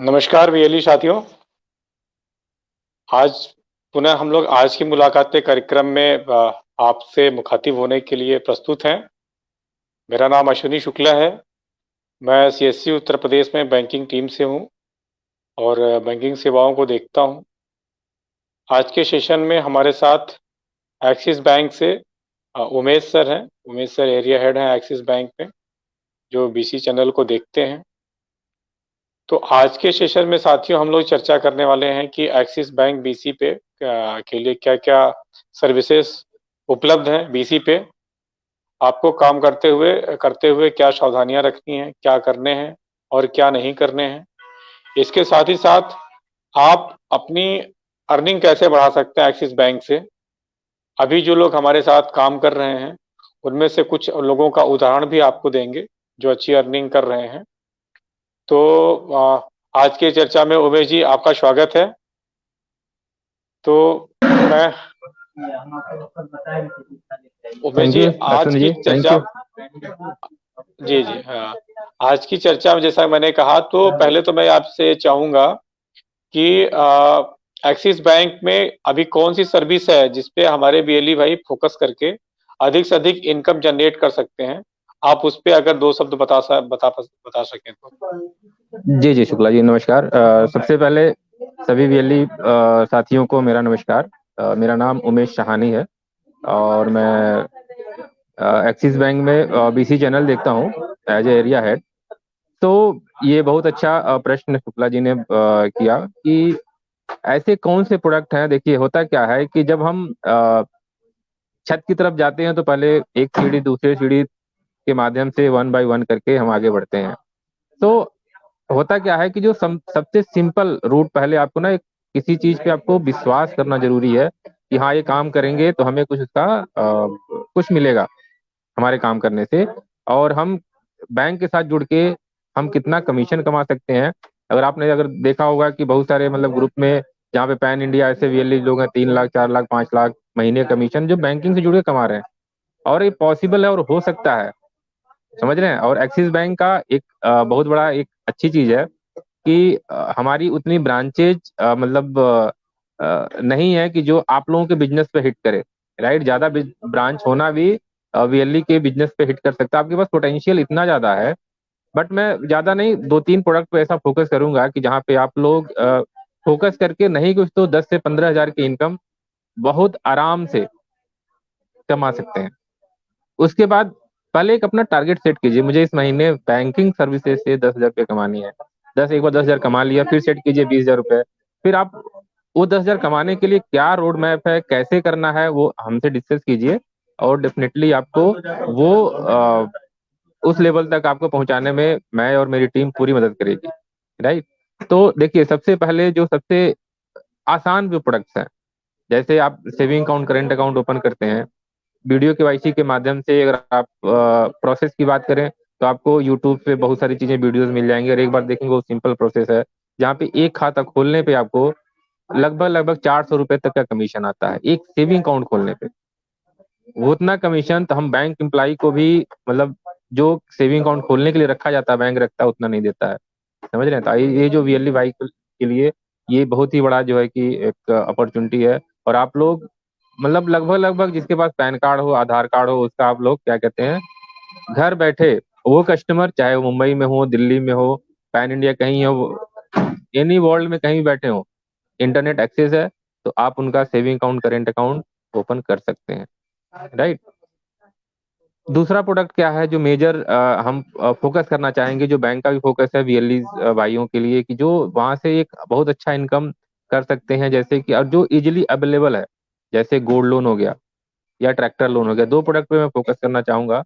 नमस्कार वीएलई साथियों। आज पुनः हम लोग आज की मुलाकात के कार्यक्रम में आपसे मुखातिब होने के लिए प्रस्तुत हैं। मेरा नाम अश्विनी शुक्ला है। मैं सीएससी उत्तर प्रदेश में बैंकिंग टीम से हूं और बैंकिंग सेवाओं को देखता हूं। आज के सेशन में हमारे साथ एक्सिस बैंक से उमेश सर हैं। उमेश सर एरिया हेड हैं एक्सिस बैंक में, जो बीसी चैनल को देखते हैं। तो आज के सेशन में साथियों हम लोग चर्चा करने वाले हैं कि एक्सिस बैंक बीसी पे के लिए क्या क्या सर्विसेज उपलब्ध हैं। बीसी पे आपको काम करते हुए क्या सावधानियां रखनी हैं, क्या करने हैं और क्या नहीं करने हैं। इसके साथ ही साथ आप अपनी अर्निंग कैसे बढ़ा सकते हैं एक्सिस बैंक से। अभी जो लोग हमारे साथ काम कर रहे हैं उनमें से कुछ लोगों का उदाहरण भी आपको देंगे जो अच्छी अर्निंग कर रहे हैं। तो आज के चर्चा में उमेश जी आपका स्वागत है। तो मैं उमेश थैंक जी यू आज अश्विन की जी, थैंक चर्चा, यू। जी जी हाँ, आज की चर्चा में जैसा मैंने कहा, तो पहले तो मैं आपसे चाहूंगा कि एक्सिस बैंक में अभी कौन सी सर्विस है जिसपे हमारे बीएलई भाई फोकस करके अधिक से अधिक इनकम जनरेट कर सकते हैं। आप उस पे अगर दो शब्द बता सकें तो। जी जी, शुक्ला जी, नमस्कार। सबसे पहले सभी वीएलई साथियों को मेरा नमस्कार। मेरा नाम उमेश शाहानी है और मैं एक्सिस बैंक में बीसी चैनल देखता हूँ एज ए एरिया हेड। तो ये बहुत अच्छा प्रश्न शुक्ला जी ने किया कि ऐसे कौन से प्रोडक्ट हैं। देखिए, होता क्या है कि जब हम छत की तरफ जाते हैं तो पहले एक सीढ़ी दूसरी सीढ़ी के माध्यम से वन बाय वन करके हम आगे बढ़ते हैं। तो होता क्या है कि जो सबसे सिंपल रूट, पहले आपको ना एक किसी चीज पे आपको विश्वास करना जरूरी है कि हाँ, ये काम करेंगे तो हमें कुछ उसका कुछ मिलेगा हमारे काम करने से। और हम बैंक के साथ जुड़ के हम कितना कमीशन कमा सकते हैं। अगर देखा होगा कि बहुत सारे मतलब ग्रुप में जहाँ पे पैन इंडिया ऐसे वीएलई लोग हैं, 3 लाख 4 लाख 5 लाख महीने कमीशन जो बैंकिंग से जुड़ के कमा रहे हैं। और ये पॉसिबल है और हो सकता है, समझ रहे हैं। और एक्सिस बैंक का एक बहुत बड़ा एक अच्छी चीज है कि हमारी उतनी ब्रांचेज मतलब नहीं है कि जो आप लोगों के बिजनेस पे हिट करे। राइट, ज्यादा ब्रांच होना भी वीएलई के बिजनेस पे हिट कर सकता है। आपके पास पोटेंशियल इतना ज्यादा है। बट मैं ज्यादा नहीं, 2-3 प्रोडक्ट पे ऐसा फोकस करूंगा कि जहाँ पे आप लोग फोकस करके नहीं कुछ तो 10 से 15 हजार की इनकम बहुत आराम से कमा सकते हैं। उसके बाद पहले एक अपना टारगेट सेट कीजिए, मुझे इस महीने बैंकिंग सर्विसेज से 10 हजार रुपये कमानी है। एक बार 10 हजार कमा लिया, फिर सेट कीजिए 20 हजार रुपये। फिर आप वो 10 हजार कमाने के लिए क्या रोड मैप है, कैसे करना है, वो हमसे डिस्कस कीजिए। और डेफिनेटली आपको वो उस लेवल तक आपको पहुंचाने में मैं और मेरी टीम पूरी मदद करेगी। राइट। तो देखिए, सबसे पहले जो सबसे आसान जो प्रोडक्ट्स हैं, जैसे आप saving account, current account open करते हैं वीडियो केवाईसी के माध्यम से। अगर आप प्रोसेस की बात करें तो आपको यूट्यूब पे बहुत सारी चीजें वीडियोस मिल जाएंगी और एक बार देखेंगे वो सिंपल प्रोसेस है। जहाँ पे एक खाता खोलने पे आपको लगभग लगभग 400 रुपए तक का कमीशन आता है एक सेविंग अकाउंट खोलने पे। वो उतना कमीशन तो हम बैंक एम्प्लॉय को भी, मतलब जो सेविंग अकाउंट खोलने के लिए रखा जाता है बैंक रखता है, उतना नहीं देता है। समझ रहे हैं। तो ये जो वीएलई भाई के लिए ये बहुत ही बड़ा जो है कि एक अपॉर्चुनिटी है। और आप लोग मतलब लगभग लगभग जिसके पास पैन कार्ड हो, आधार कार्ड हो, उसका आप लोग क्या कहते हैं, घर बैठे वो कस्टमर चाहे वो मुंबई में हो, दिल्ली में हो, पैन इंडिया कहीं हो, एनी वर्ल्ड में कहीं भी बैठे हो, इंटरनेट एक्सेस है तो आप उनका saving account, current account open कर सकते हैं। राइट। दूसरा प्रोडक्ट क्या है जो मेजर हम फोकस करना चाहेंगे, जो बैंक का भी फोकस है वीएलई भाइयों के लिए, कि जो वहां से एक बहुत अच्छा इनकम कर सकते हैं, जैसे कि और जो इजिली अवेलेबल है, जैसे गोल्ड लोन हो गया या ट्रैक्टर लोन हो गया। 2 प्रोडक्ट पे मैं फोकस करना चाहूंगा।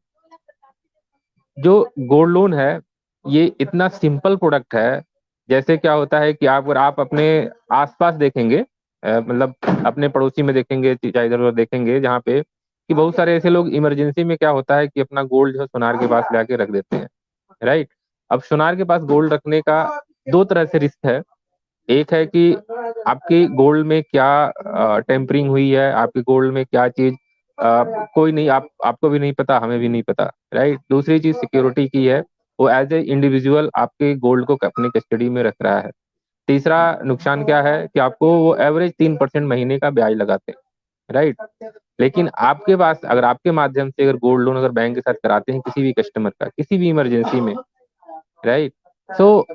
जो गोल्ड लोन है, ये इतना सिंपल प्रोडक्ट है। जैसे क्या होता है कि अगर आप अपने आसपास देखेंगे, मतलब अपने पड़ोसी में देखेंगे, चाहे इधर उधर देखेंगे, जहाँ पे कि बहुत सारे ऐसे लोग इमरजेंसी में क्या होता है कि अपना गोल्ड जो है सोनार के पास लाके रख देते हैं। राइट। अब सोनार के पास गोल्ड रखने का दो तरह से रिस्क है। एक है कि आपके गोल्ड में क्या टेम्परिंग हुई है, आपके गोल्ड में क्या चीज कोई नहीं, आपको भी नहीं पता, हमें भी नहीं पता। राइट। दूसरी चीज सिक्योरिटी की है, वो एज ए इंडिविजुअल आपके गोल्ड को अपनी कस्टडी में रख रहा है। तीसरा नुकसान क्या है कि आपको वो एवरेज 3% महीने का ब्याज लगाते हैं, राइट। लेकिन आपके पास अगर आपके माध्यम से अगर गोल्ड लोन अगर बैंक के साथ कराते हैं किसी भी कस्टमर का किसी भी इमरजेंसी में, राइट, तो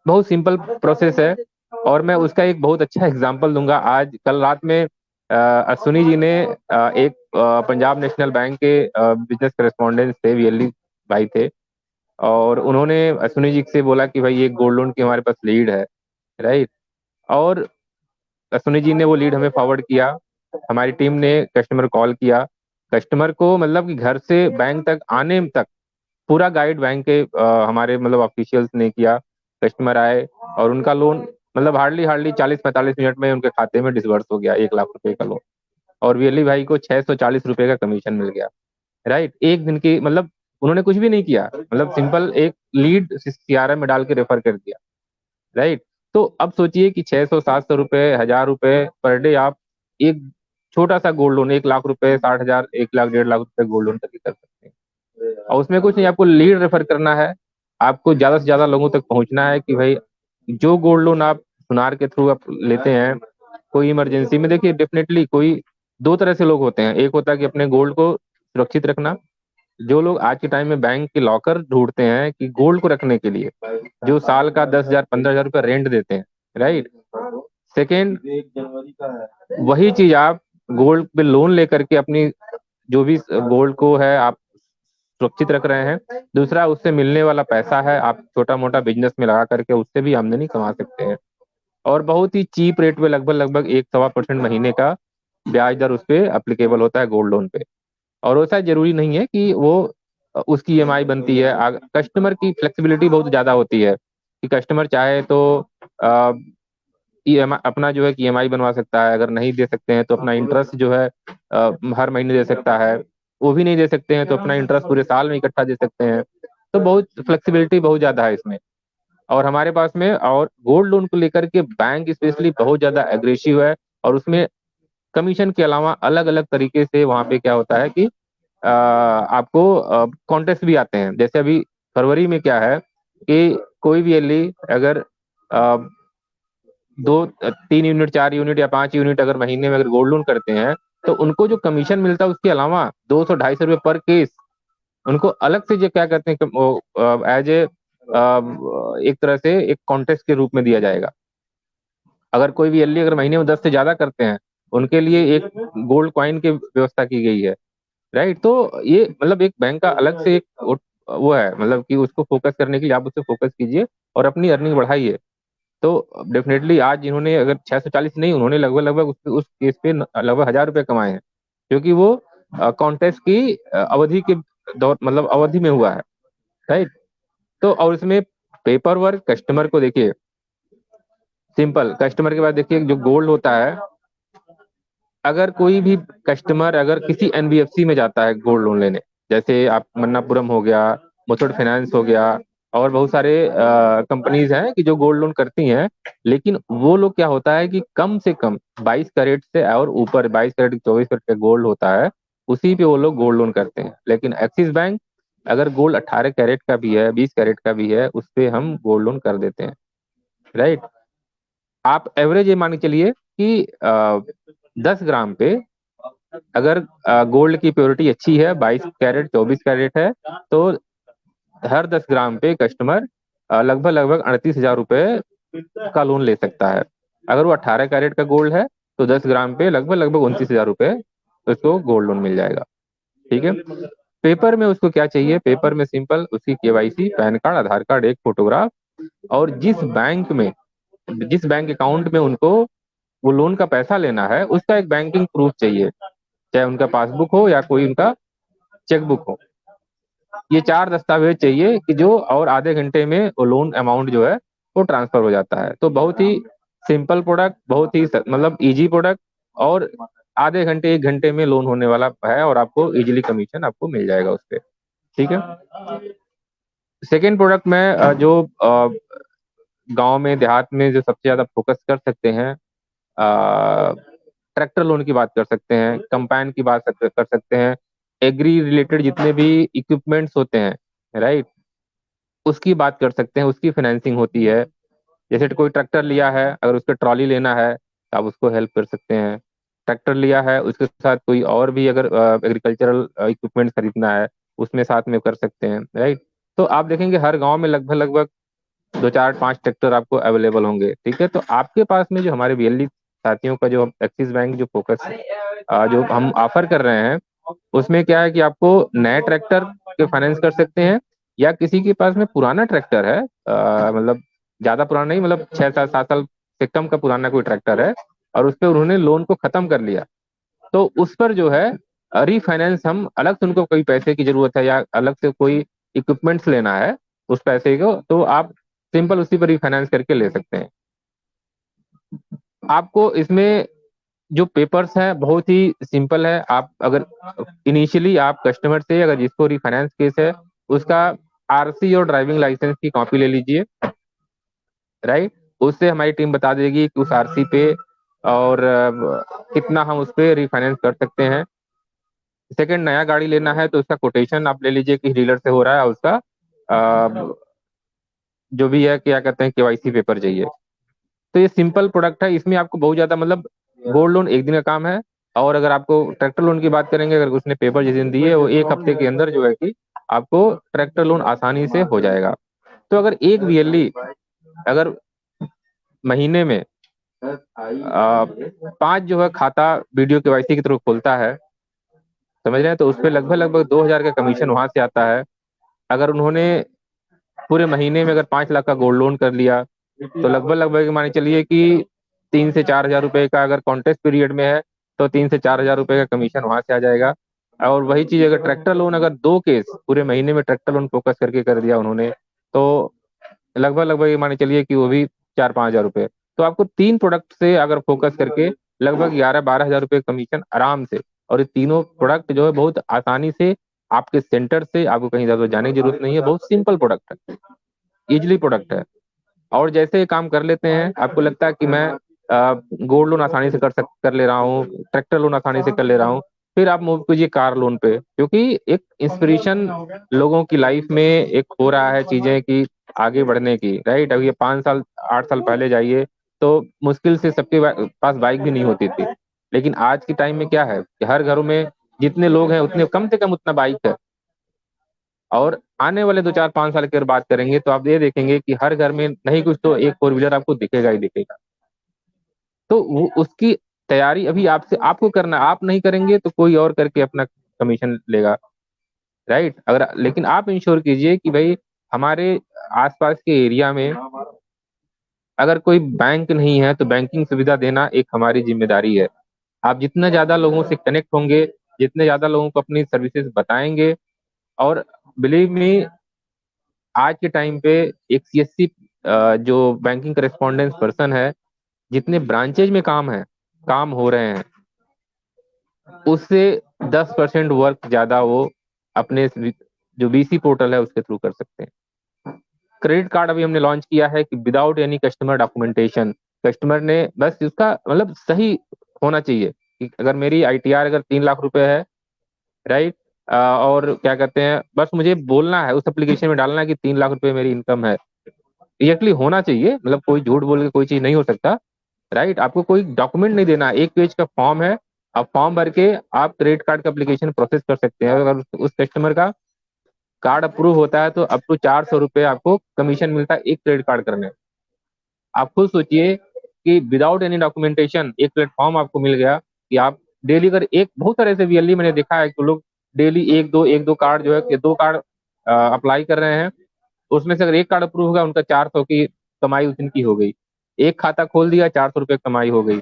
बहुत सिंपल प्रोसेस है। और मैं उसका एक बहुत अच्छा एग्जांपल दूंगा। आज कल रात में अश्विनी जी ने एक पंजाब नेशनल बैंक के बिजनेस करेस्पॉन्डेंट थे, वीएलई भाई थे, और उन्होंने अश्विनी जी से बोला कि भाई ये गोल्ड लोन की हमारे पास लीड है, राइट। और अश्विनी जी ने वो लीड हमें फॉरवर्ड किया। हमारी टीम ने कस्टमर कॉल किया, कस्टमर को मतलब कि घर से बैंक तक आने तक पूरा गाइड बैंक के हमारे मतलब ऑफिशियल्स ने किया। कस्टमर आए और उनका लोन मतलब हार्डली हार्डली 40-45 मिनट में उनके खाते में डिसबर्स हो गया, 1 लाख रुपए का लोन। और वीएलई भाई को 640 रुपए का कमीशन मिल गया, राइट। एक दिन की मतलब उन्होंने कुछ भी नहीं किया, मतलब सिंपल एक लीड सीआरएम में डाल के रेफर कर दिया, राइट। तो अब सोचिए कि 600-700 रुपए, 1000 रुपए पर डे आप एक छोटा सा गोल्ड लोन, 1 लाख रुपए, 60 हजार, 1 लाख, 1.5 लाख रुपए गोल्ड लोन करके कर सकते हैं। और उसमें कुछ नहीं, आपको लीड रेफर करना है, आपको ज्यादा से ज्यादा लोगों तक पहुंचना है कि भाई जो गोल्ड लोन आप सुनार के थ्रू आप लेते हैं, कोई इमरजेंसी में देखिए डेफिनेटली कोई दो तरह से लोग होते हैं। एक होता है कि अपने गोल्ड को सुरक्षित रखना, जो लोग आज के टाइम में बैंक के लॉकर ढूंढते हैं कि गोल्ड को रखने के लिए, जो साल का 10 हजार 15 हजार रुपये रेंट देते हैं, राइट। सेकेंड, वही चीज आप गोल्ड पे लोन लेकर के अपनी जो भी गोल्ड को है आप सुरक्षित रख रहे हैं। दूसरा, उससे मिलने वाला पैसा है आप छोटा मोटा बिजनेस में लगा करके उससे भी आमदनी कमा सकते हैं। और बहुत ही चीप रेट पे लगभग लगभग 1-1.25% महीने का ब्याज दर उस पे अप्लीकेबल होता है गोल्ड लोन पे। और वैसा जरूरी नहीं है कि वो उसकी ईएमआई बनती है। कस्टमर की फ्लेक्सिबिलिटी बहुत ज्यादा होती है कि कस्टमर चाहे तो ईएमआई अपना जो है कि ईएमआई बनवा सकता है, अगर नहीं दे सकते हैं तो अपना इंटरेस्ट जो है हर महीने दे सकता है। वो भी नहीं दे सकते हैं तो अपना इंटरेस्ट पूरे साल में इकट्ठा दे सकते हैं। तो बहुत फ्लेक्सिबिलिटी बहुत ज्यादा है इसमें। और हमारे पास में और गोल्ड लोन को लेकर के बैंक स्पेशली बहुत ज्यादा एग्रेसिव है। और उसमें कमीशन के अलावा अलग अलग तरीके से वहां पे क्या होता है कि आपको कॉन्टेस्ट भी आते हैं। जैसे अभी फरवरी में क्या है कि कोई भी एलई अगर अ, 2-3 यूनिट, 4 यूनिट या 5 यूनिट अगर महीने में अगर गोल्ड लोन करते हैं तो उनको जो कमीशन मिलता है उसके अलावा 200-250 रुपये पर केस उनको अलग से जो क्या कहते हैं एज ए एक तरह से एक कॉन्टेस्ट के रूप में दिया जाएगा। अगर कोई भी एलई अगर महीने में 10 से ज्यादा करते हैं उनके लिए एक गोल्ड कॉइन की व्यवस्था की गई है, राइट। तो ये मतलब एक बैंक का अलग से एक वो है, मतलब कि उसको फोकस करने के लिए आप उससे फोकस कीजिए और अपनी अर्निंग बढ़ाइए। तो डेफिनेटली आज इन्होंने अगर 640 नहीं, उन्होंने लगभग लगभग उस केस पे लगभग 1000 रुपये कमाए हैं, क्योंकि वो कॉन्टेस्ट की अवधि के दौर मतलब अवधि में हुआ है, राइट। तो और इसमें पेपर वर्क कस्टमर को देखिए, सिंपल कस्टमर के पास देखिए जो गोल्ड होता है, अगर कोई भी कस्टमर अगर किसी एनबीएफसी में जाता है गोल्ड लोन लेने, जैसे आप मन्नापुरम हो गया, मुथूट फाइनेंस हो गया, और बहुत सारे कंपनीज हैं कि जो गोल्ड लोन करती हैं। लेकिन वो लोग क्या होता है कि कम से कम 22 कैरेट से और ऊपर, 22 कैरेट 24 कैरेट का गोल्ड होता है, उसी पे वो लोग गोल्ड लोन करते हैं। लेकिन एक्सिस बैंक अगर गोल्ड 18 कैरेट का भी है, 20 कैरेट का भी है, उस पे हम गोल्ड लोन कर देते हैं, राइट। आप एवरेज ये मान के चलिए कि 10 ग्राम पे अगर गोल्ड की प्योरिटी अच्छी है, 22 कैरेट 24 कैरेट है, तो हर 10 ग्राम पे कस्टमर लगभग लगभग 38 हजार रुपए का लोन ले सकता है। अगर वो 18 कैरेट का गोल्ड है तो 10 ग्राम पे लगभग लगभग 29 हजार रुपए उसको गोल्ड लोन मिल जाएगा, ठीक है। पेपर में उसको क्या चाहिए? पेपर में सिंपल उसकी केवाईसी, पैन कार्ड, आधार कार्ड, एक फोटोग्राफ, और जिस बैंक अकाउंट में उनको वो लोन का पैसा लेना है उसका एक बैंकिंग प्रूफ चाहिए, चाहे उनका पासबुक हो या कोई उनका चेकबुक हो। ये 4 दस्तावेज चाहिए कि जो और आधे घंटे में वो लोन अमाउंट जो है वो ट्रांसफर हो जाता है। तो बहुत ही सिंपल प्रोडक्ट, बहुत ही मतलब इजी प्रोडक्ट, और आधे घंटे 1 घंटे में लोन होने वाला है, और आपको इजीली कमीशन आपको मिल जाएगा उस पर, ठीक है। सेकेंड प्रोडक्ट में जो गांव में देहात में जो सबसे ज्यादा फोकस कर सकते हैं, ट्रैक्टर लोन की बात कर सकते हैं, कंपाइन की बात कर सकते हैं, एग्री रिलेटेड जितने भी इक्विपमेंट्स होते हैं, राइट, उसकी बात कर सकते हैं, उसकी फाइनेंसिंग होती है। जैसे कोई ट्रैक्टर लिया है, अगर उसका ट्रॉली लेना है तो आप उसको हेल्प कर सकते हैं। ट्रैक्टर लिया है, उसके साथ कोई और भी अगर एग्रीकल्चरल इक्विपमेंट खरीदना है, उसमें साथ में कर सकते हैं, राइट। तो आप देखेंगे हर गांव में लगभग लगभग 2 4 5 ट्रैक्टर आपको अवेलेबल होंगे, ठीक है। तो आपके पास में जो हमारे बीएलई साथियों का जो एक्सिस बैंक जो फोकस जो हम ऑफर कर रहे हैं, उसमें क्या है कि आपको नए ट्रैक्टर के फाइनेंस कर सकते हैं, या किसी के पास में पुराना ट्रैक्टर है, मतलब ज्यादा पुराना नहीं, मतलब 6 साल 7 साल से कम का पुराना कोई ट्रैक्टर है, और उस पर उन्होंने लोन को खत्म कर लिया, तो उस पर जो है रीफाइनेंस, हम अलग से उनको कोई पैसे की जरूरत है या अलग से कोई इक्विपमेंट्स लेना है उस पैसे को, तो आप सिंपल उसी पर रीफाइनेंस करके ले सकते हैं। आपको इसमें जो पेपर्स हैं बहुत ही सिंपल है। आप अगर इनिशियली आप कस्टमर से, अगर जिसको रिफाइनेंस केस है, उसका आरसी और ड्राइविंग लाइसेंस की कॉपी ले लीजिए, राइट। उससे हमारी टीम बता देगी कि उस आरसी पे और कितना हम उस पे रिफाइनेंस कर सकते हैं। सेकंड, नया गाड़ी लेना है तो उसका कोटेशन आप ले लीजिए कि डीलर से हो रहा है, उसका अ, जो भी है क्या कहते हैं केवाईसी पेपर चाहिए। तो ये सिंपल प्रोडक्ट है, इसमें आपको बहुत ज्यादा मतलब गोल्ड लोन एक दिन का काम है। और अगर आपको ट्रैक्टर लोन की बात करेंगे, अगर उसने पेपर जिस दिन दिए वो 1 हफ्ते के अंदर जो है कि आपको ट्रैक्टर लोन आसानी से हो जाएगा। तो अगर एक बीएलई अगर महीने में 5 जो है खाता वीडियो केवाईसी की तरफ खोलता है, समझ रहे हैं, तो उसपे लगभग लगभग 2,000 का कमीशन वहां से आता है। अगर उन्होंने पूरे महीने में अगर 5 लाख का गोल्ड लोन कर लिया, तो लगभग लगभग मान चलिए कि 3 से 4 हजार रुपए का, अगर कॉन्टेस्ट पीरियड में है तो 3 से 4 हजार रुपए का कमीशन वहां से आ जाएगा। और वही चीज अगर ट्रैक्टर लोन, अगर 2 केस पूरे महीने में ट्रैक्टर लोन फोकस करके कर दिया उन्होंने, तो लगभग लगभग ये मान के चलिए कि वो भी 4 5 हजार रुपए। तो आपको 3 प्रोडक्ट से अगर फोकस करके लगभग 11 12 हजार रुपए कमीशन आराम से। और ये तीनों प्रोडक्ट जो है बहुत आसानी से आपके सेंटर से, आपको कहीं ज्यादा जाने की जरूरत नहीं है, बहुत सिंपल प्रोडक्ट है, इजिली प्रोडक्ट है। और जैसे ये काम कर लेते हैं, आपको लगता है कि मैं गोल्ड लोन आसानी से कर ले रहा हूँ, ट्रैक्टर लोन आसानी से कर ले रहा हूँ, फिर आप मूव कीजिए कार लोन पे, क्योंकि एक इंस्पिरेशन लोगों की लाइफ में एक हो रहा है चीजें की आगे बढ़ने की, राइट। अब ये 5 साल 8 साल पहले जाइए तो मुश्किल से सबके पास बाइक भी नहीं होती थी, लेकिन आज के टाइम में क्या है कि हर घरों में जितने लोग हैं उतने कम से कम उतना बाइक है। और आने वाले 2 4 5 साल की अगर बात करेंगे तो आप ये देखेंगे कि हर घर में नहीं कुछ तो एक फोर व्हीलर आपको दिखेगा ही दिखेगा। तो वो उसकी तैयारी अभी आपसे आपको करना, आप नहीं करेंगे तो कोई और करके अपना कमीशन लेगा, राइट। अगर लेकिन आप इंश्योर कीजिए कि भाई हमारे आसपास के एरिया में अगर कोई बैंक नहीं है तो बैंकिंग सुविधा देना एक हमारी जिम्मेदारी है। आप जितना ज्यादा लोगों से कनेक्ट होंगे, जितने ज्यादा लोगों को अपनी सर्विसेज बताएंगे, और बिलीव मी, आज के टाइम पे एक सीएससी जो बैंकिंग करेस्पॉन्डेंस पर्सन है, जितने ब्रांचेज में काम हो रहे हैं, उससे 10% वर्क ज्यादा वो अपने जो बीसी पोर्टल है उसके थ्रू कर सकते हैं। क्रेडिट कार्ड अभी हमने लॉन्च किया है कि without any customer documentation, customer ने बस उसका मतलब सही होना चाहिए कि अगर मेरी आईटीआर अगर 3 लाख रुपए है, राइट, और क्या कहते हैं, बस मुझे बोलना है उस एप्लीकेशन में डालना है कि 3 लाख रुपए मेरी इनकम है। एक्चुअली होना चाहिए, मतलब कोई झूठ बोल के कोई चीज नहीं हो सकता, राइट। आपको कोई डॉक्यूमेंट नहीं देना, 1 पेज का फॉर्म है, आप फॉर्म भर के आप क्रेडिट कार्ड का एप्लीकेशन प्रोसेस कर सकते हैं। अगर उस कस्टमर का कार्ड अप्रूव होता है तो अप टू 400 रुपये आपको कमीशन मिलता है एक क्रेडिट कार्ड करने। आप खुद सोचिए कि विदाउट एनी डॉक्यूमेंटेशन एक प्लेटफॉर्म आपको मिल गया कि आप डेली, अगर एक बहुत सारे ऐसे वीएलई मैंने देखा है कि लोग डेली एक दो कार्ड जो है कि 2 कार्ड अप्लाई कर रहे हैं, उसमें से अगर एक कार्ड अप्रूव होगा उनका 400 की कमाई उस दिन की हो गई। एक खाता खोल दिया, 400 रुपये कमाई हो गई,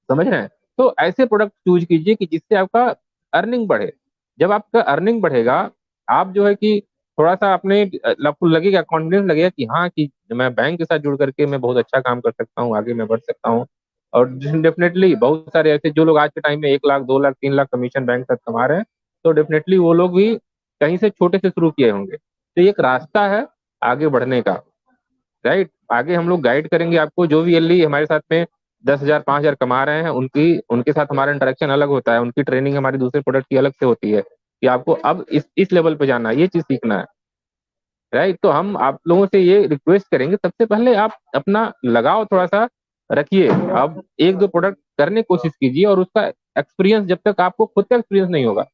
समझ रहे हैं। तो ऐसे प्रोडक्ट चूज कीजिए कि जिससे आपका अर्निंग बढ़े। जब आपका अर्निंग बढ़ेगा, आप जो है कि थोड़ा सा अपने आपको लगेगा, कॉन्फिडेंस लगेगा कि हाँ कि मैं बैंक के साथ जुड़ करके मैं बहुत अच्छा काम कर सकता हूँ, आगे मैं बढ़ सकता हूँ। और डेफिनेटली बहुत सारे ऐसे जो लोग आज के टाइम में 1 लाख 2 लाख 3 लाख कमीशन बैंक तक कमा रहे हैं, तो डेफिनेटली वो लोग भी कहीं से छोटे से शुरू किए होंगे। तो ये एक रास्ता है आगे बढ़ने का, राइट। आगे हम लोग गाइड करेंगे आपको, जो भी एलई हमारे साथ में 10 हजार 5 हजार कमा रहे हैं, उनकी उनके साथ हमारा इंटरेक्शन अलग होता है, उनकी ट्रेनिंग हमारी दूसरे प्रोडक्ट की अलग से होती है कि आपको अब इस लेवल पे जाना है, ये चीज सीखना है। राइट। तो हम आप लोगों से ये रिक्वेस्ट करेंगे, सबसे पहले आप अपना लगाव थोड़ा सा रखिए। आप एक दो प्रोडक्ट करने की कोशिश कीजिए, और उसका एक्सपीरियंस, जब तक आपको खुद का एक्सपीरियंस नहीं होगा,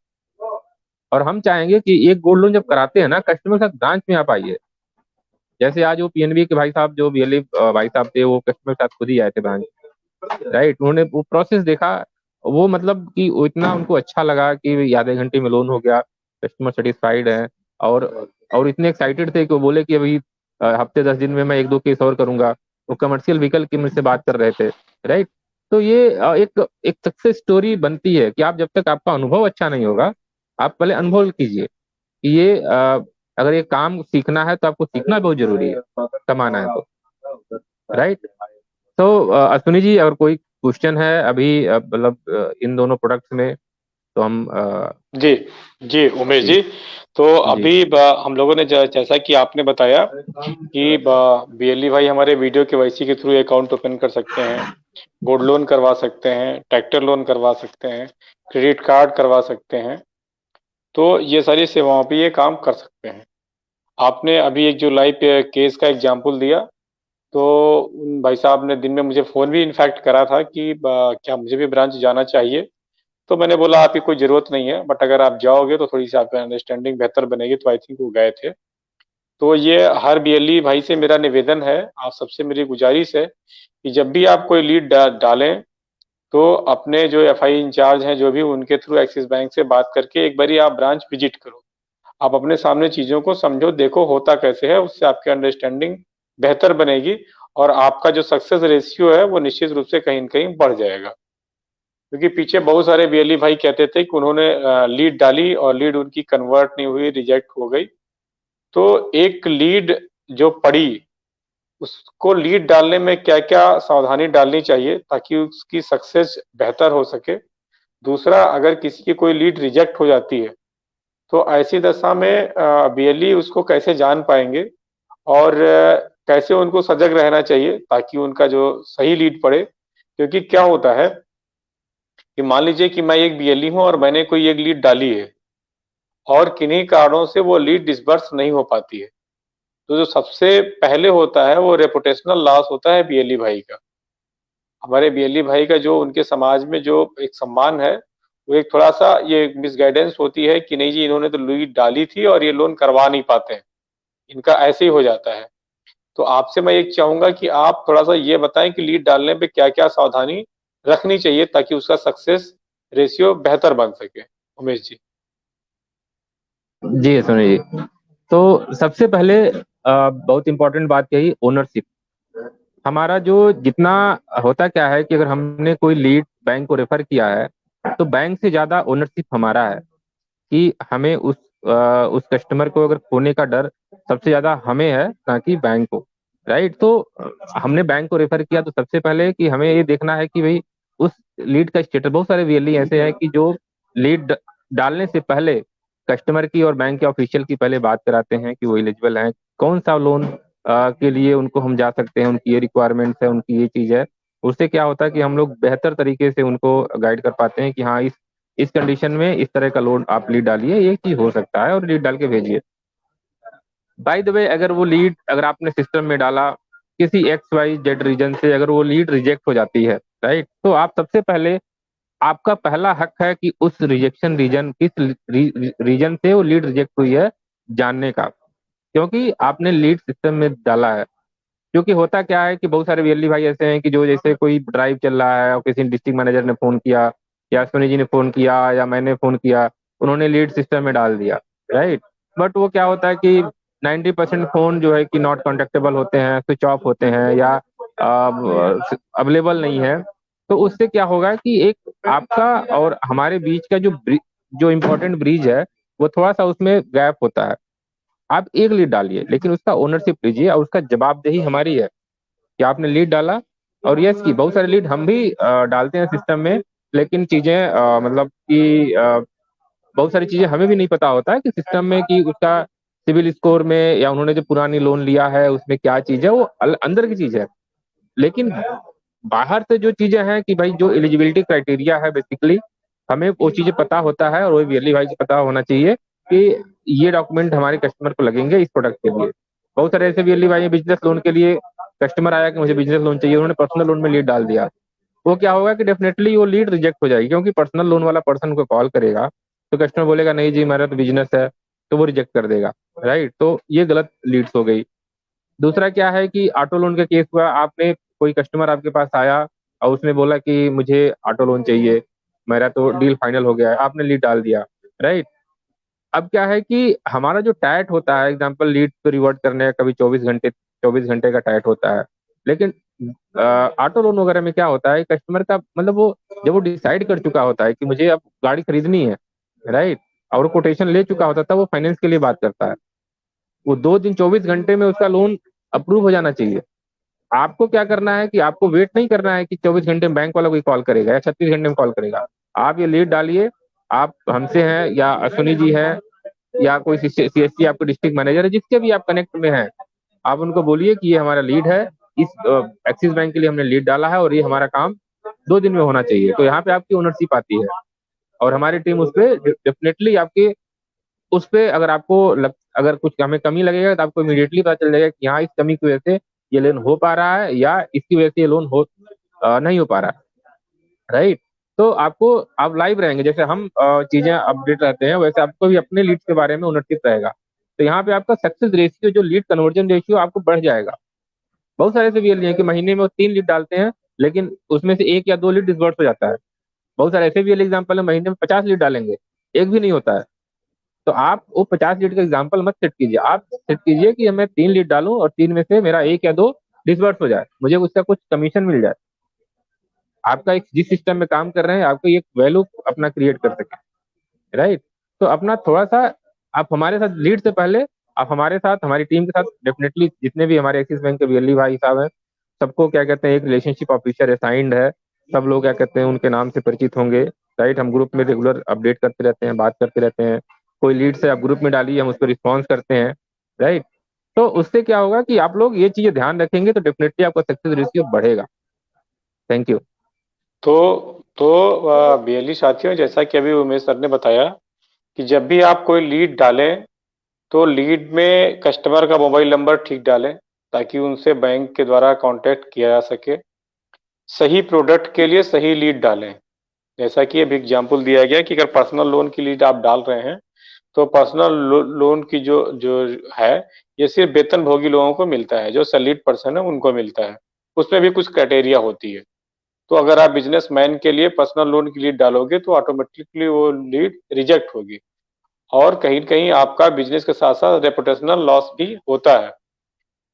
और हम चाहेंगे कि एक गोल्ड लोन जब कराते हैं ना, कस्टमर के साथ ब्रांच में आप आइए। जैसे आज वो पीएनबी के भाई साहब, जो बीएलई भाई साहब थे, वो कस्टमर के साथ खुद ही आए थे ब्रांच। राइट, उन्होंने वो प्रोसेस देखा। वो मतलब कि वो इतना उनको अच्छा लगा कि आधे घंटे में लोन हो गया, कस्टमर सेटिस्फाइड है। और और इतने एक्साइटेड थे कि वो बोले कि अभी हफ्ते 10 दिन में मैं एक दो केस और करूंगा। वो कमर्शियल व्हीकल की मुझसे बात कर रहे थे। राइट। तो ये एक एक सक्सेस स्टोरी बनती है कि आप जब तक आपका अनुभव अच्छा नहीं होगा, आप पहले अनुभव कीजिए कि ये अगर ये काम सीखना है तो आपको सीखना बहुत जरूरी है, कमाना है तो। राइट। तो अश्विनी जी, अगर कोई क्वेश्चन है अभी मतलब इन दोनों प्रोडक्ट्स में, तो हम जी जी उमेश जी जी। तो जी अभी हम लोगों ने जैसा कि आपने बताया कि बीएलई भाई हमारे वीडियो केवाईसी के थ्रू अकाउंट ओपन कर सकते हैं, गोल्ड लोन करवा सकते हैं, ट्रैक्टर लोन करवा सकते हैं, क्रेडिट कार्ड करवा सकते हैं। तो ये सारी सेवाओं पे ये काम कर सकते हैं। आपने अभी एक जो लाइव केस का एग्जाम्पल दिया, तो उन भाई साहब ने दिन में मुझे फ़ोन भी इनफैक्ट करा था कि क्या मुझे भी ब्रांच जाना चाहिए। तो मैंने बोला आपकी कोई ज़रूरत नहीं है, बट अगर आप जाओगे तो थोड़ी सी आपकी अंडरस्टैंडिंग बेहतर बनेगी। तो आई थिंक वो गए थे। तो ये हर बीएलई भाई से मेरा निवेदन है, आप सबसे मेरी गुजारिश है कि जब भी आप कोई लीड डालें, तो अपने जो एफआई इंचार्ज हैं, जो भी, उनके थ्रू एक्सिस बैंक से बात करके एक बारी आप ब्रांच विजिट करो। आप अपने सामने चीज़ों को समझो, देखो होता कैसे है, उससे आपकी अंडरस्टैंडिंग बेहतर बनेगी, और आपका जो सक्सेस रेशियो है वो निश्चित रूप से कहीं न कहीं बढ़ जाएगा। क्योंकि पीछे बहुत सारे बीएलई भाई कहते थे कि उन्होंने लीड डाली और लीड उनकी कन्वर्ट नहीं हुई, रिजेक्ट हो गई। तो एक लीड जो पड़ी, उसको लीड डालने में क्या-क्या सावधानी डालनी चाहिए ताकि उसकी सक्सेस बेहतर हो सके। दूसरा, अगर किसी की कोई लीड रिजेक्ट हो जाती है, तो ऐसी दशा में बीएलई उसको कैसे जान पाएँगे, और कैसे उनको सजग रहना चाहिए ताकि उनका जो सही लीड पड़े। क्योंकि क्या होता है कि मान लीजिए कि मैं एक बीएलई हूँ और मैंने कोई एक लीड डाली है, और किन्हीं कारणों से वो लीड डिसबर्स नहीं हो पाती है। तो जो सबसे पहले होता है वो रेपुटेशनल लॉस होता है बीएलई भाई का। हमारे बीएलई भाई का जो उनके समाज में जो एक सम्मान है, वो एक थोड़ा-सा ये मिसगाइडेंस होती है कि नहीं जी, इन्होंने तो लीड डाली थी और ये लोन करवा नहीं पाते हैं। इनका ऐसे ही हो जाता है। तो आपसे मैं ये चाहूँगा कि आप थोड़ा-सा ये बताएँ कि लीड डालने पे क्या-क्या सावधानी रखनी चाहिए ताकि उसका सक्सेस रेशियो बेहतर बन सके? उमेश जी। जी अश्विनी जी। तो सबसे पहले बहुत इंपॉर्टेंट बात कही, ओनरशिप। हमारा जो जितना होता क्या है कि अगर हमने कोई लीड बैंक को रेफर किया है, तो बैंक से ज्यादा ओनरशिप हमारा है कि हमें उस कस्टमर को अगर खोने का डर सबसे ज्यादा हमें है, ना कि बैंक को। राइट। तो हमने बैंक को रेफर किया, तो सबसे पहले कि हमें ये देखना है कि भाई उस लीड का स्टेटस। बहुत सारे वीएलई ऐसे हैं कि जो लीड डालने से पहले कस्टमर की और बैंक के ऑफिशियल की पहले बात कराते हैं कि वो एलिजिबल हैं, कौन सा लोन के लिए उनको हम जा सकते हैं, उनकी ये रिक्वायरमेंट्स है, उनकी ये चीज है। उससे क्या होता है कि हम लोग बेहतर तरीके से उनको गाइड कर पाते हैं कि हाँ, इस कंडीशन में इस तरह का लोन आप लीड डालिए, ये चीज हो सकता है, और लीड डाल के भेजिए। बाय द वे, अगर वो लीड अगर आपने सिस्टम में डाला किसी एक्स वाई जेड रीजन से, अगर वो लीड रिजेक्ट हो जाती है, राइट, तो आप सबसे पहले, आपका पहला हक है कि उस रिजेक्शन रीजन, किस रीजन से वो लीड रिजेक्ट हुई है, जानने का। क्योंकि आपने लीड सिस्टम में डाला है। क्योंकि होता क्या है कि बहुत सारे वीएलई भाई ऐसे हैं कि जो जैसे कोई ड्राइव चल रहा है और किसी डिस्ट्रिक्ट मैनेजर ने फोन किया, या सोनी जी ने फोन किया, या मैंने फोन किया, उन्होंने लीड सिस्टम में डाल दिया। राइट। बट वो क्या होता है कि 90% फोन जो है कि नॉट कॉन्टेक्टेबल होते हैं, स्विच ऑफ होते हैं, या अवेलेबल नहीं है। तो उससे क्या होगा कि एक आपका और हमारे बीच का जो इम्पोर्टेंट ब्रिज है, वो थोड़ा सा उसमें गैप होता है। आप एक लीड डालिए, लेकिन उसका ओनरशिप लीजिए, और उसका जवाबदेही हमारी है कि आपने लीड डाला। और यस, की बहुत सारे लीड हम भी डालते हैं सिस्टम में, लेकिन चीजें मतलब कि बहुत सारी चीजें हमें भी नहीं पता होता है कि सिस्टम में कि उसका सिविल स्कोर में, या उन्होंने जो पुरानी लोन लिया है उसमें क्या चीज है, वो अंदर की चीज है। लेकिन बाहर से जो चीजें हैं कि भाई जो एलिजिबिलिटी क्राइटेरिया है, बेसिकली हमें वो चीजें पता होता है, और वो वीएलई भाई को पता होना चाहिए कि ये डॉक्यूमेंट हमारे कस्टमर को लगेंगे इस प्रोडक्ट के लिए। बहुत सारे ऐसे भी भाई बिजनेस लोन के लिए कस्टमर आया कि मुझे बिजनेस लोन चाहिए, उन्होंने पर्सनल लोन में लीड डाल दिया। वो क्या होगा कि डेफिनेटली वो लीड रिजेक्ट हो जाएगी, क्योंकि पर्सनल लोन वाला पर्सन को कॉल करेगा तो कस्टमर बोलेगा नहीं जी मेरा तो बिजनेस है, तो वो रिजेक्ट कर देगा। राइट, तो ये गलत लीड्स हो गई। दूसरा क्या है कि ऑटो लोन का केस हुआ, आपने कोई कस्टमर आपके पास आया और उसने बोला कि मुझे ऑटो लोन चाहिए, मेरा तो डील फाइनल हो गया है, आपने लीड डाल दिया। राइट, अब क्या है कि हमारा जो टाइट होता है एग्जाम्पल लीड को रिवर्ट करने का, कभी 24 घंटे 24 घंटे का टाइट होता है। लेकिन ऑटो लोन वगैरह में क्या होता है, कस्टमर का मतलब वो जब वो डिसाइड कर चुका होता है कि मुझे अब गाड़ी खरीदनी है, राइट, और कोटेशन ले चुका होता था, वो फाइनेंस के लिए बात करता है। वो 2 दिन 24 घंटे में उसका लोन अप्रूव हो जाना चाहिए। आपको क्या करना है कि आपको वेट नहीं करना है कि 24 घंटे में बैंक वाला कोई कॉल करेगा या 36 घंटे में कॉल करेगा। आप ये लीड डालिए, आप हमसे हैं या अश्विनी जी है या कोई सीएससी आपके डिस्ट्रिक्ट मैनेजर है, जिसके भी आप कनेक्ट में हैं, आप उनको बोलिए कि ये हमारा लीड है, इस एक्सिस बैंक के लिए हमने लीड डाला है और ये हमारा काम 2 दिन में होना चाहिए। तो यहाँ पे आपकी ओनरशिप आती है और हमारी टीम उस पर डेफिनेटली आपके उस पे अगर अगर कुछ हमें कमी लगेगा तो आपको इमीडिएटली पता चल जाएगा कि हाँ इस कमी की वजह से ये लोन हो पा रहा है या इसकी वजह से ये लोन नहीं हो पा रहा है। राइट, तो आपको आप लाइव रहेंगे, जैसे हम चीजें अपडेट रहते हैं वैसे आपको भी अपने लीड्स के बारे में ओनरशिप रहेगा। तो यहाँ पे आपका सक्सेस रेशियो जो लीड कन्वर्जन रेशियो आपको बढ़ जाएगा। बहुत सारे ऐसे वीएल हैं कि महीने में वो 3 लीड डालते हैं, लेकिन उसमें से 1 या 2 लीड डिसबर्स हो जाता है। बहुत सारे ऐसे वीएल एग्जाम्पल है महीने में 50 लीड डालेंगे, एक भी नहीं होता है। तो आप वो 50 लीड का एग्जाम्पल मत सेट कीजिए, आप सेट कीजिए कि मैं 3 लीड डालूं और 3 में से मेरा 1 या 2 डिसबर्स हो जाए, मुझे उसका कुछ कमीशन मिल जाए। आपका एक जिस सिस्टम में काम कर रहे हैं आपको एक वैल्यू अपना क्रिएट कर सके। राइट, तो अपना थोड़ा सा आप हमारे साथ लीड से पहले आप हमारे साथ हमारी टीम के साथ डेफिनेटली जितने भी हमारे एक्सिस बैंक के वीएलई भाई साहब हैं, सबको क्या कहते हैं एक रिलेशनशिप ऑफिसर असाइंड है, सब लोग क्या कहते हैं उनके नाम से परिचित होंगे। राइट, हम ग्रुप में रेगुलर अपडेट करते रहते हैं, बात करते रहते हैं। कोई लीड से आप ग्रुप में डालिए, हम उस पर रिस्पॉन्स करते हैं। राइट, तो उससे क्या होगा कि आप लोग ये चीजें ध्यान रखेंगे तो डेफिनेटली आपका सक्सेस रेशियो बढ़ेगा। Thank you. बीएलई साथियों, जैसा कि अभी उमेश सर ने बताया कि जब भी आप कोई लीड डालें तो लीड में कस्टमर का मोबाइल नंबर ठीक डालें ताकि उनसे बैंक के द्वारा कांटेक्ट किया जा सके। सही प्रोडक्ट के लिए सही लीड डालें। जैसा कि अभी एग्जाम्पल दिया गया कि अगर पर्सनल लोन की लीड आप डाल रहे हैं तो पर्सनल लोन की जो जो है ये सिर्फ वेतनभोगी लोगों को मिलता है, जो सैलरीड पर्सन है उनको मिलता है। उसमें भी कुछ क्राइटेरिया होती है। तो अगर आप बिजनेसमैन के लिए पर्सनल लोन की लीड डालोगे तो ऑटोमेटिकली वो लीड रिजेक्ट होगी और कहीं न कहीं आपका बिजनेस के साथ-साथ रेपुटेशनल लॉस भी होता है।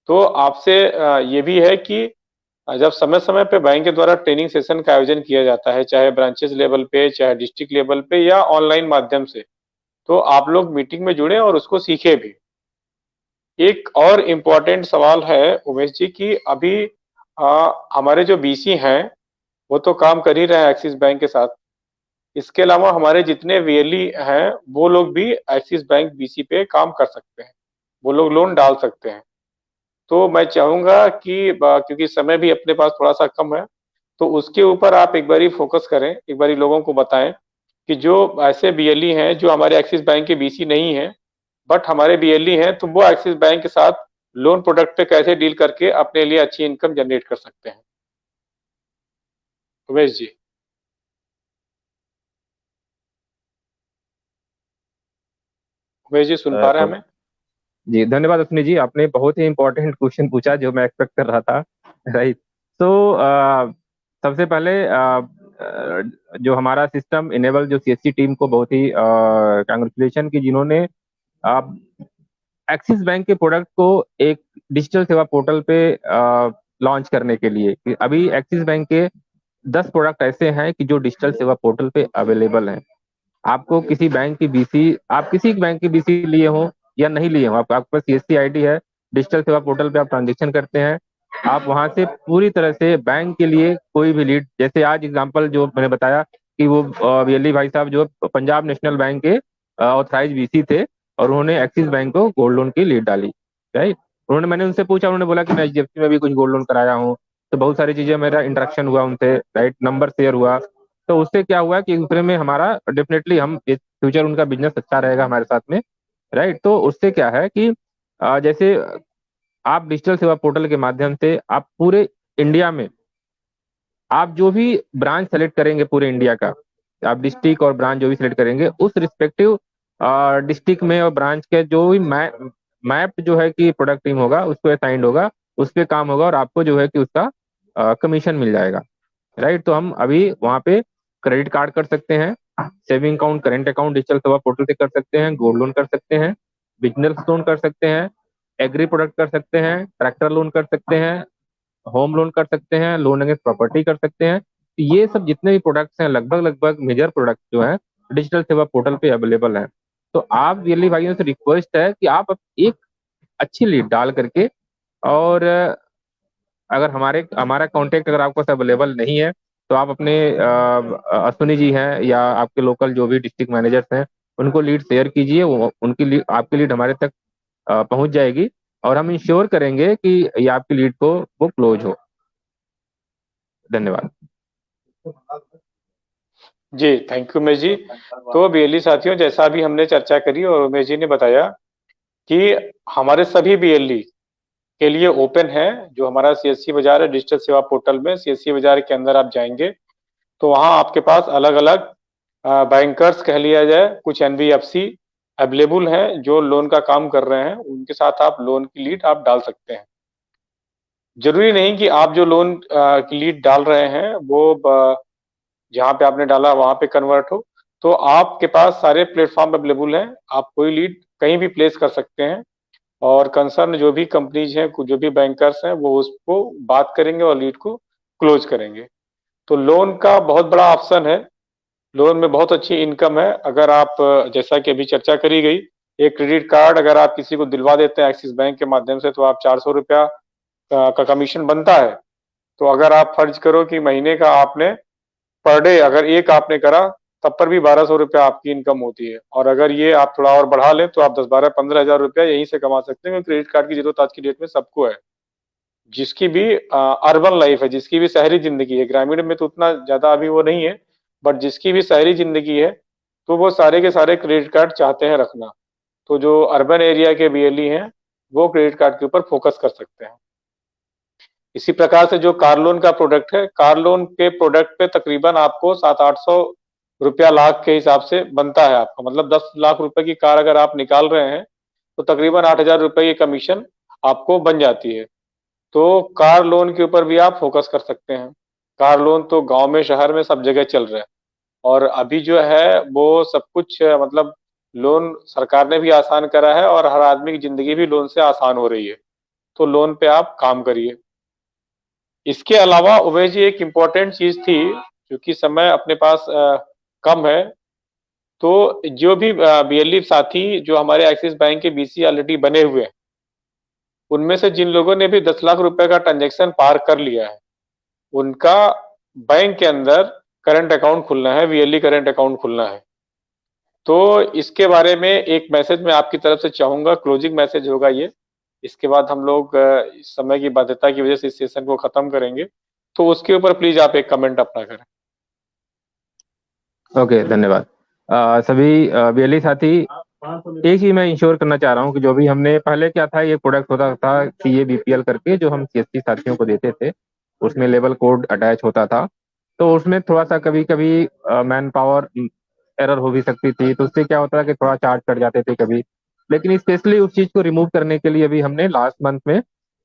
तो आपसे ये भी है कि जब समय-समय पे बैंक के द्वारा ट्रेनिंग सेशन का आयोजन किया जाता है, चाहे ब्रांचेस लेवल पे, चाहे डिस्ट्रिक्ट लेवल पे या ऑनलाइन माध्यम से, तो आप लोग मीटिंग में जुड़ें और उसको सीखें भी। एक और इम्पोर्टेंट सवाल है उमेश जी कि अभी हमारे जो बीसी हैं, वो तो काम कर ही रहे हैं एक्सिस बैंक के साथ। इसके अलावा हमारे जितने वीएलई हैं, वो लोग भी एक्सिस बैंक बीसी पे काम कर सकते हैं। वो लोग लोन डाल सकते हैं। तो मैं चाहूँगा कि क्योंकि समय भी अपने पास थोड़ा-सा कम है, तो उसके ऊपर आप एक बारी फ़ोकस करें, एक बारी लोगों को बताएँ कि जो ऐसे बीएलई हैं, जो हमारे एक्सिस बैंक के बीसी नहीं हैं, बट हमारे बीएलई हैं, तो वो एक्सिस बैंक के साथ लोन प्रोडक्ट पे कैसे डील करके अपने लिए अच्छी इनकम जनरेट कर सकते हैं। उमेश जी। उमेश जी सुन पा रहे हैं हमें? जी धन्यवाद अश्विनी जी, आपने बहुत ही इंपॉर्टेंट क्वेश्चन पूछा जो मैं एक्सपेक्ट कर रहा था। राइट, तो सबसे पहले जो हमारा सिस्टम इनेबल जो सीएससी टीम को बहुत ही कांग्रेचुलेशन कि जिन्होंने एक्सिस बैंक के प्रोडक्ट को एक डिजिटल सेवा पोर्टल पे लॉन्च करने के लिए कि अभी एक्सिस बैंक के 10 प्रोडक्ट ऐसे हैं कि जो डिजिटल सेवा पोर्टल पे अवेलेबल हैं। आपको किसी बैंक की बीसी आप किसी बैंक की बीसी लिए हो या नहीं लिए हो, आपके पास सीएससी आईडी है, डिजिटल सेवा पोर्टल पे आप ट्रांजेक्शन करते हैं, आप वहां से पूरी तरह से बैंक के लिए कोई भी लीड, जैसे आज एग्जांपल जो मैंने बताया कि वो वेली भाई साहब जो पंजाब नेशनल बैंक के ऑथराइज बीसी थे और उन्होंने एक्सिस बैंक को गोल्ड लोन की लीड डाली। राइट, उन्होंने मैंने उनसे पूछा, उन्होंने बोला कि मैं एचडीएफसी में भी कुछ गोल्ड लोन कराया हूँ। तो बहुत सारी चीजें मेरा इंटरेक्शन हुआ उनसे, राइट, नंबर शेयर हुआ। तो उससे क्या हुआ कि दूसरे में हमारा डेफिनेटली हम फ्यूचर उनका बिजनेस अच्छा रहेगा हमारे साथ में, राइट। तो उससे क्या है कि जैसे आप डिजिटल सेवा पोर्टल के माध्यम से आप पूरे इंडिया में आप जो भी ब्रांच सेलेक्ट करेंगे पूरे इंडिया का, आप डिस्ट्रिक्ट और ब्रांच जो भी सिलेक्ट करेंगे उस रिस्पेक्टिव डिस्ट्रिक्ट में और ब्रांच के जो भी मैप जो है कि प्रोडक्ट टीम होगा उसको असाइंड होगा, उस पे काम होगा और आपको जो है कि उसका कमीशन मिल जाएगा, राइट। तो हम अभी वहाँ पे क्रेडिट कार्ड कर सकते हैं, saving account current account digital सेवा पोर्टल से कर सकते हैं, गोल्ड लोन कर सकते हैं, बिजनेस लोन कर सकते हैं, एग्री प्रोडक्ट कर सकते हैं, ट्रैक्टर लोन कर सकते हैं, होम लोन कर सकते हैं, लोन अगेंस्ट प्रॉपर्टी कर सकते हैं। तो ये सब जितने भी प्रोडक्ट्स हैं लगभग लगभग मेजर प्रोडक्ट जो है डिजिटल सेवा पोर्टल पे अवेलेबल है। तो आप रियली भाइयों से रिक्वेस्ट है कि आप एक अच्छी लीड डाल करके, और अगर हमारा कांटेक्ट अगर आपके पास अवेलेबल नहीं है तो आप अपने अश्विनी जी हैं या आपके लोकल जो भी डिस्ट्रिक्ट मैनेजर्स हैं उनको लीड शेयर कीजिए, वो उनकी लीड आपकी लीड हमारे तक पहुंच जाएगी और हम इंश्योर करेंगे कि ये आपकी लीड को वो क्लोज हो। धन्यवाद। जी, थैंक यू उमेश जी। तो बीएलई साथियों, जैसा अभी हमने चर्चा करी और उमेश जी ने बताया कि हमारे सभी बीएलई के लिए ओपन है जो हमारा सीएससी बाजार है डिजिटल सेवा पोर्टल में। सीएससी बाजार के अंदर आप जाएंगे तो वहां आपके पास अलग अलग बैंकर्स कह लिया जाए, कुछ एनबीएफसी अवेलेबल हैं जो लोन का काम कर रहे हैं, उनके साथ आप लोन की लीड आप डाल सकते हैं। जरूरी नहीं कि आप जो लोन की लीड डाल रहे हैं वो जहाँ पे आपने डाला वहां पे कन्वर्ट हो। तो आपके पास सारे प्लेटफॉर्म अवेलेबल हैं, आप कोई लीड कहीं भी प्लेस कर सकते हैं और कंसर्न जो भी कंपनीज हैं, जो भी बैंकर्स हैं, वो उसको बात करेंगे और लीड को क्लोज करेंगे। तो लोन का बहुत बड़ा ऑप्शन है, लोन में बहुत अच्छी इनकम है। अगर आप जैसा कि अभी चर्चा करी गई, एक क्रेडिट कार्ड अगर आप किसी को दिलवा देते हैं एक्सिस बैंक के माध्यम से तो आप 400 रुपया का कमीशन बनता है। तो अगर आप फर्ज करो कि महीने का आपने पर डे अगर एक आपने करा, तब पर भी 1200 रुपया आपकी इनकम होती है। और अगर ये आप थोड़ा और बढ़ा लें तो आप 10, 12, 15 हजार रुपया यहीं से कमा सकते हैं, क्योंकि क्रेडिट कार्ड की जरूरत आज की डेट में सबको है। जिसकी भी अर्बन लाइफ है, जिसकी भी शहरी जिंदगी है, ग्रामीण में तो उतना ज्यादा अभी वो नहीं है, बट जिसकी भी शहरी जिंदगी है तो वो सारे के सारे क्रेडिट कार्ड चाहते हैं रखना। तो जो अर्बन एरिया के बीएलई हैं वो क्रेडिट कार्ड के ऊपर फोकस कर सकते हैं। इसी प्रकार से जो कार लोन का प्रोडक्ट है, कार लोन के प्रोडक्ट पे तकरीबन आपको 700-800 रुपया लाख के हिसाब से बनता है आपका, मतलब 10 लाख रुपए की कार अगर आप निकाल रहे हैं तो तकरीबन 8 हजार रुपए की कमीशन आपको बन जाती है। तो कार लोन के ऊपर भी आप फोकस कर सकते हैं। कार लोन तो गांव में शहर में सब जगह चल रहा है और अभी जो है वो सब कुछ मतलब लोन सरकार ने भी आसान करा है और हर आदमी की जिंदगी भी लोन से आसान हो रही है। तो लोन पे आप काम करिए। इसके अलावा उमेश जी एक इम्पोर्टेंट चीज थी, क्योंकि समय अपने पास कम है, तो जो भी बीएलई साथी जो हमारे एक्सिस बैंक के बीसी ऑलरेडी बने हुए हैं, उनमें से जिन लोगों ने भी 10 लाख रुपए का ट्रांजेक्शन पार कर लिया है, उनका बैंक के अंदर करंट अकाउंट खुलना है, वीएलई करंट अकाउंट खुलना है। तो इसके बारे में एक मैसेज मैं आपकी तरफ से चाहूंगा, क्लोजिंग मैसेज होगा ये। इसके बाद हम लोग इस समय की बाध्यता की वजह से इस सेशन को खत्म करेंगे, तो उसके ऊपर प्लीज आप एक कमेंट अपना करें। ओके, धन्यवाद। सभी बीएलई साथी, एक ही मैं इंश्योर करना चाह रहा हूँ कि जो भी हमने पहले क्या था, ये प्रोडक्ट होता था सीए बीपीएल करके जो हम सीएससी साथियों को देते थे, उसमें लेवल कोड अटैच होता था। तो उसमें थोड़ा सा कभी कभी मैन पावर एरर हो भी सकती थी, तो उससे क्या होता है कि थोड़ा चार्ज कट जाते थे कभी। लेकिन स्पेशली उस चीज को रिमूव करने के लिए अभी हमने लास्ट मंथ में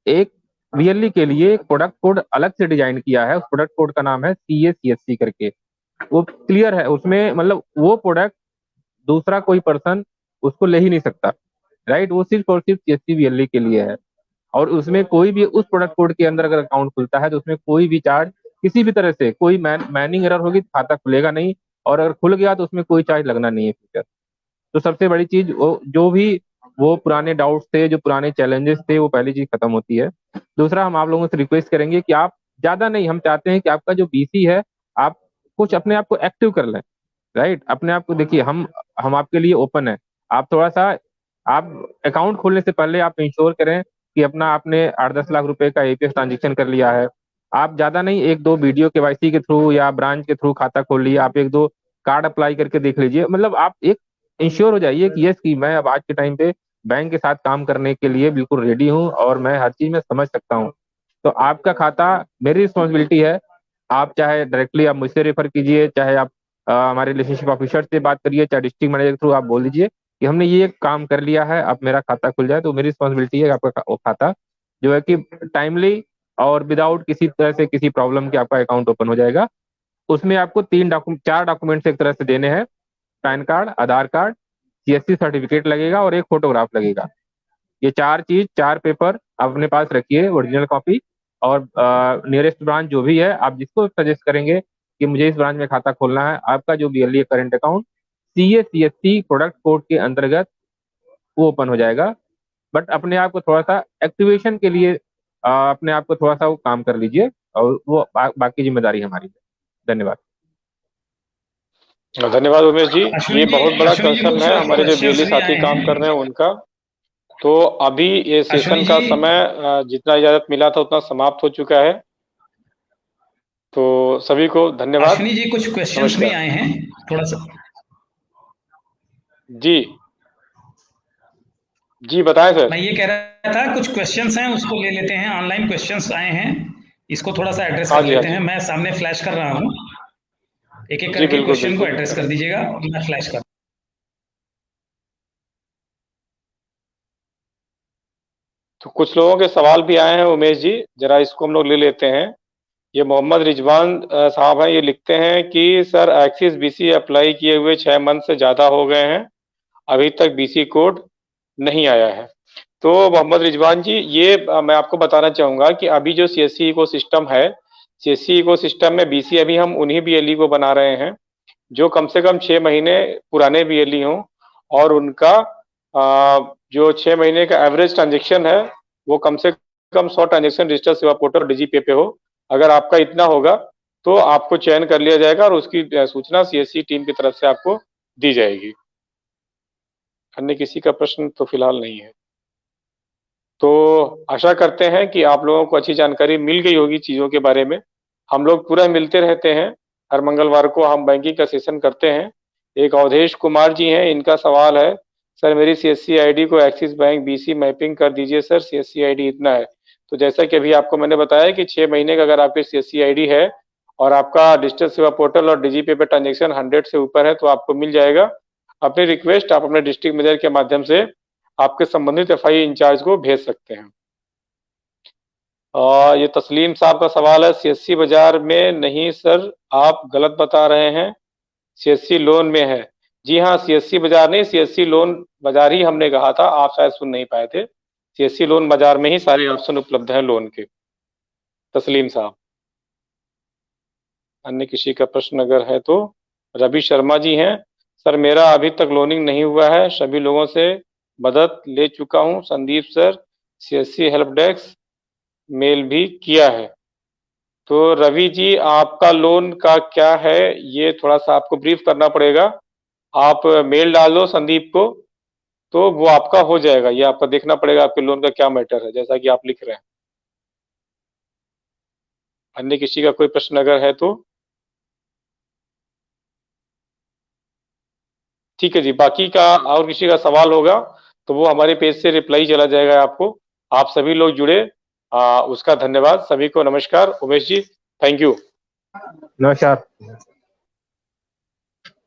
एक वीएलई के लिए एक प्रोडक्ट कोड अलग से डिजाइन किया है। उस प्रोडक्ट कोड का नाम है सीएसीएससी करके। वो क्लियर है उसमें, मतलब वो प्रोडक्ट दूसरा कोई पर्सन उसको ले ही नहीं सकता, राइट। वो सिर्फ और सिर्फ सीएससी वीएलई के लिए है। और उसमें कोई भी उस प्रोडक्ट कोड के अंदर अगर अकाउंट खुलता है तो उसमें कोई भी चार्ज किसी भी तरह से कोई मैनिंग एरर होगी तो खाता खुलेगा नहीं, और अगर खुल गया तो उसमें कोई चार्ज लगना नहीं है फ्यूचर। तो सबसे बड़ी चीज वो जो भी वो पुराने डाउट्स थे, जो पुराने चैलेंजेस थे, वो पहली चीज खत्म होती है। दूसरा, हम आप लोगों से रिक्वेस्ट करेंगे कि आप ज्यादा नहीं, हम चाहते हैं कि आपका जो बीसी है आप कुछ अपने आप को एक्टिव कर लें, राइट। अपने आप को देखिए, हम आपके लिए ओपन है। आप थोड़ा सा आप अकाउंट खोलने से पहले आप इंश्योर करें कि अपना आपने 8-10 लाख रुपए का एपीएस ट्रांजेक्शन कर लिया है, आप ज्यादा नहीं, एक दो वीडियो केवाईसी के थ्रू या ब्रांच के थ्रू खाता खोल लिया, आप एक दो कार्ड अप्लाई करके देख लीजिए। मतलब आप एक इंश्योर हो जाइए कि यस, कि मैं अब आज के टाइम पे बैंक के साथ काम करने के लिए बिल्कुल रेडी हूँ और मैं हर चीज में समझ सकता हूँ। तो आपका खाता मेरी रिस्पॉन्सिबिलिटी है। आप चाहे डायरेक्टली आप मुझसे रेफर कीजिए, चाहे आप हमारे रिलेशनशिप ऑफिसर से बात करिए, चाहे डिस्ट्रिक्ट मैनेजर के थ्रू आप बोल दीजिए कि हमने ये काम कर लिया है, अब मेरा खाता खुल जाए। तो मेरी रिस्पॉन्सिबिलिटी है कि आपका वो खाता जो है कि टाइमली और विदाउट किसी तरह से किसी प्रॉब्लम के आपका अकाउंट ओपन हो जाएगा। उसमें आपको चार डॉक्यूमेंट्स एक तरह से देने हैं। पैन कार्ड, आधार कार्ड, सीएससी सर्टिफिकेट लगेगा और एक फोटोग्राफ लगेगा। ये चार चीज, चार पेपर आप अपने पास रखिए, ओरिजिनल कॉपी। और नियरेस्ट ब्रांच जो भी है, आप जिसको सजेस्ट करेंगे कि मुझे इस ब्रांच में खाता खोलना है, आपका जो BLE current account CA CSC product code के अंतर्गत वो ओपन हो जाएगा। बट अपने आप को थोड़ा सा एक्टिवेशन के लिए अपने आप को थोड़ा सा वो काम कर लीजिए, और वो बाकी जिम्मेदारी हमारी है। धन्यवाद। धन्यवाद उमेश जी। अश्विनी ये जी, बहुत बड़ा अश्विनी जी कंसर्न कुछ है हमारे जो क्वेश्चंस बीएलई भी साथी आए काम कर हैं। रहे हैं उनका। तो अभी ये अश्विनी सेशन जी, का समय जितना इजाजत मिला था उतना समाप्त हो चुका है। तो सभी को धन्यवाद। अश्विनी जी कुछ क्वेश्चंस भी नमस्कार। आए हैं, थोड़ा सा। जी जी बताएं सर। मैं ये कह रहा था कुछ क्वेश्चंस हैं उसको ले लेते हैं, ऑनलाइन क्वेश्चंस आए हैं, इसको थोड़ा सा एड्रेस हाँ कर जी, हाँ लेते जी। हैं। मैं सामने फ्लैश कर रहा हूँ, एक एक जी करके बिल्कुल क्वेश्चन को बिल्कुल एड्रेस कर करें। दीजिएगा और मैं फ्लैश कर। तो कुछ लोगों के सवाल भी आए हैं उमेश जी, जरा इसको हम लोग ले लेते हैं। ये मोहम्मद रिजवान साहब हैं, ये लिखते हैं कि सर एक्सिस बीसी अप्लाई किए हुए 6 मंथ से ज़्यादा हो गए हैं, अभी तक बीसी कोड नहीं आया है। तो मोहम्मद रिजवान जी, ये मैं आपको बताना चाहूँगा कि अभी जो सीएससी इको सिस्टम है, सीएससी इको सिस्टम में बीसी अभी हम उन्हीं बीएलई को बना रहे हैं जो कम से कम 6 महीने पुराने बीएलई हों, और उनका जो 6 महीने का एवरेज ट्रांजेक्शन है वो कम से कम 100 ट्रांजेक्शन रजिस्टर सेवा पोर्टल और डीजीपे पे हो। अगर आपका इतना होगा तो आपको चयन कर लिया जाएगा और उसकी सूचना सीएससी टीम की तरफ से आपको दी जाएगी। अन्य किसी का प्रश्न तो फिलहाल नहीं है। तो आशा करते हैं कि आप लोगों को अच्छी जानकारी मिल गई होगी चीज़ों के बारे में। हम लोग पूरा मिलते रहते हैं, हर मंगलवार को हम बैंकिंग का सेशन करते हैं। एक अवधेश कुमार जी हैं, इनका सवाल है, सर मेरी सीएससी आईडी को एक्सिस बैंक बीसी मैपिंग कर दीजिए सर, सीएससी आईडी इतना है। तो जैसा कि अभी आपको मैंने बताया कि 6 महीने का अगर आपकी सीएससी आईडी है और आपका डिजिटल सेवा पोर्टल और डीजीपे पे ट्रांजेक्शन 100 से ऊपर है तो आपको मिल जाएगा। अपनी रिक्वेस्ट आप अपने डिस्ट्रिक्ट मैनेजर के माध्यम से आपके संबंधित एफआई इंचार्ज को भेज सकते हैं। और ये तस्लीम साहब का सवाल है, सीएससी बाजार में नहीं सर, आप गलत बता रहे हैं, सीएससी लोन में है। जी हाँ, सीएससी बाजार नहीं, सीएससी लोन बाजार ही हमने कहा था, आप शायद सुन नहीं पाए थे। सीएससी लोन बाजार में ही सारे ऑप्शन उपलब्ध हैं लोन के। तस्लीम साहब, अन्य किसी का प्रश्न अगर है तो। रवि शर्मा जी हैं, सर मेरा अभी तक लोनिंग नहीं हुआ है, सभी लोगों से मदद ले चुका हूं, Sandeep sir CSC help desk mail भी किया है। तो रवि जी, आपका लोन का क्या है, ये थोड़ा सा आपको ब्रीफ करना पड़ेगा। आप मेल डाल दो संदीप को तो वो आपका हो जाएगा। ये आपका देखना पड़ेगा आपके लोन का क्या मैटर है, जैसा कि आप लिख रहे हैं। अन्य किसी का कोई प्रश्न अगर है तो। ठीक है जी, बाकी का और किसी का सवाल होगा तो वो हमारे पेज से रिप्लाई चला जाएगा आपको। आप सभी लोग जुड़े, उसका धन्यवाद। सभी को नमस्कार। Umesh ji, thank you. नमस्कार।